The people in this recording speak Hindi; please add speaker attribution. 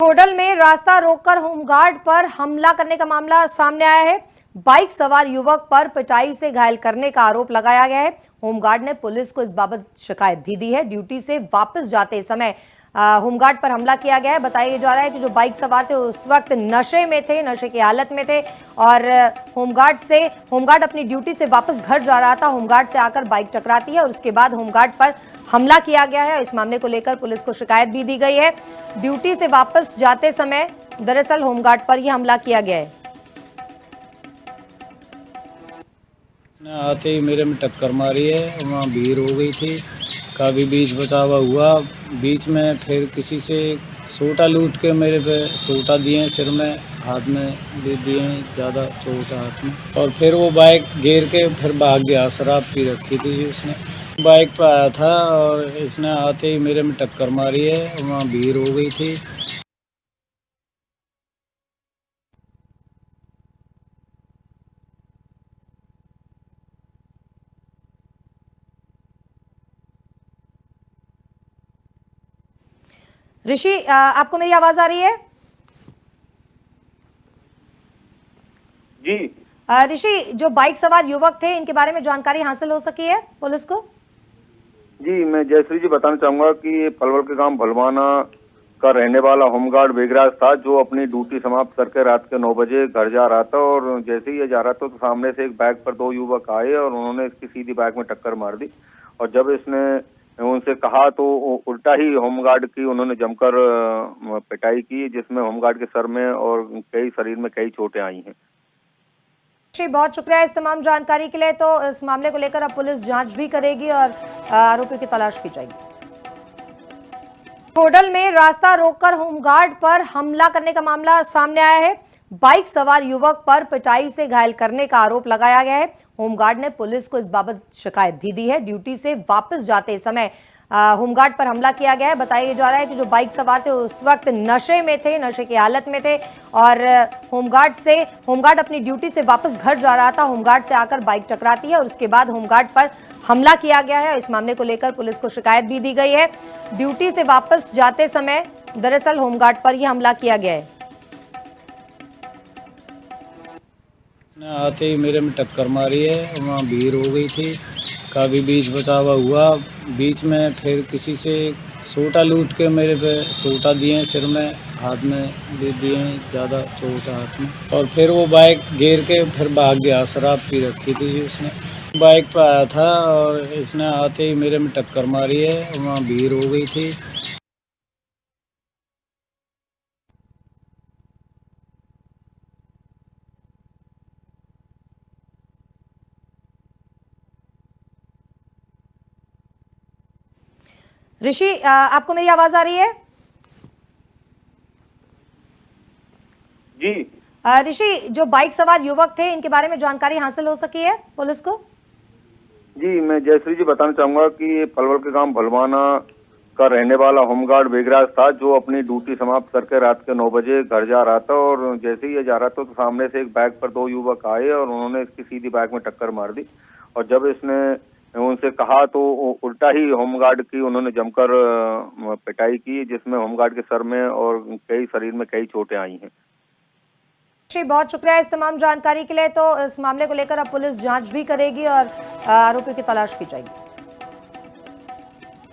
Speaker 1: होडल में रास्ता रोककर होमगार्ड पर हमला करने का मामला सामने आया है। बाइक सवार युवक पर पिटाई से घायल करने का आरोप लगाया गया है। होमगार्ड ने पुलिस को इस बाबत शिकायत भी दी है। ड्यूटी से वापस जाते समय होमगार्ड पर हमला किया गया है। बताया जा रहा है कि जो बाइक सवार थे उस वक्त नशे में थे, नशे की हालत में थे और होमगार्ड अपनी ड्यूटी से वापस घर जा रहा था। होमगार्ड से आकर बाइक टकराती है और उसके बाद होमगार्ड पर हमला किया गया है। इस मामले को लेकर पुलिस को शिकायत भी दी गई है। ड्यूटी से वापस जाते समय दरअसल होमगार्ड पर यह हमला किया गया है।
Speaker 2: आते ही मेरे में टक्कर मारी है, वहाँ भीड़ हो गई थी, काफ़ी बीच बचावा हुआ। बीच में फिर किसी से सोटा लूट के मेरे पे सोटा दिए, सिर में हाथ में भी दिए, ज़्यादा चोट है हाथ में। और फिर वो बाइक गिर के फिर भाग गया। शराब पी रखी थी उसने। बाइक पे आया था और इसने आते ही मेरे में टक्कर मारी है, वहाँ भीड़ हो गई थी।
Speaker 1: ऋषि, आपको मेरी आवाज आ रही है?
Speaker 3: जी
Speaker 1: ऋषि, जो बाइक सवार युवक थे इनके बारे में जानकारी हासिल हो सकी है पुलिस को?
Speaker 3: जी, मैं जयश्री जी बताना चाहूंगा कि ये पलवल के गांव भलवाना का रहने वाला होमगार्ड बेगराज था, जो अपनी ड्यूटी समाप्त करके रात के 9 बजे घर जा रहा था। और जैसे ही ये जा रहा था तो सामने से एक बाइक पर 2 युवक आए और उन्होंने इसकी सीधी बाइक में टक्कर मार दी। और जब इसने उनसे कहा तो उल्टा ही होमगार्ड की उन्होंने जमकर पिटाई की, जिसमें होमगार्ड के सर में और कई शरीर में कई चोटें आई हैं।
Speaker 1: बहुत शुक्रिया इस तमाम जानकारी के लिए। तो इस मामले को लेकर अब पुलिस जांच भी करेगी और आरोपियों की तलाश की जाएगी। होडल में रास्ता रोककर होमगार्ड पर हमला करने का मामला सामने आया है। बाइक सवार युवक पर पिटाई से घायल करने का आरोप लगाया गया है। होमगार्ड ने पुलिस को इस बाबत शिकायत भी दी है। ड्यूटी से वापस जाते समय होमगार्ड पर हमला किया गया है। बताया जा रहा है कि जो बाइक सवार थे उस वक्त नशे में थे, नशे की हालत में थे और होमगार्ड अपनी ड्यूटी से वापस घर जा रहा था। होमगार्ड से आकर बाइक टकराती है और उसके बाद होमगार्ड पर हमला किया गया है। इस मामले को लेकर पुलिस को शिकायत भी दी गई है। ड्यूटी से वापस जाते समय दरअसल होमगार्ड पर यह हमला किया गया है।
Speaker 2: आते ही मेरे में टक्कर मारी है, वहाँ भीड़ हो गई थी, काफ़ी बीच बचावा हुआ। बीच में फिर किसी से सोटा लूट के मेरे पे सोटा दिए, सिर में हाथ में भी दिए, ज़्यादा चोट है हाथ में। और फिर वो बाइक गिर के फिर भाग गया। शराब पी रखी थी उसने। बाइक पे आया था और इसने आते ही मेरे में टक्कर मारी है, वहाँ भीड़ हो गई थी।
Speaker 1: ऋषि, आपको मेरी आवाज आ रही है?
Speaker 3: जी
Speaker 1: ऋषि, जो बाइक सवार युवक थे इनके बारे में जानकारी हासिल हो सकी है पुलिस को?
Speaker 3: जी, मैं जयश्री जी बताना चाहूंगा कि ये पलवल के गांव भलवाना का रहने वाला होमगार्ड बेगराज था, जो अपनी ड्यूटी समाप्त करके रात के 9 बजे घर जा रहा था। और जैसे ही ये जा रहा था तो सामने से एक बाइक पर 2 युवक आए और उन्होंने इसकी सीधी बाइक में टक्कर मार दी। और जब इसने उनसे कहा तो उल्टा ही होमगार्ड की उन्होंने जमकर पिटाई की, जिसमें होमगार्ड के सर में और कई शरीर में कई चोटें आई हैं।
Speaker 1: बहुत शुक्रिया इस तमाम जानकारी के लिए। तो इस मामले को लेकर अब पुलिस जांच भी करेगी और आरोपियों की तलाश की जाएगी।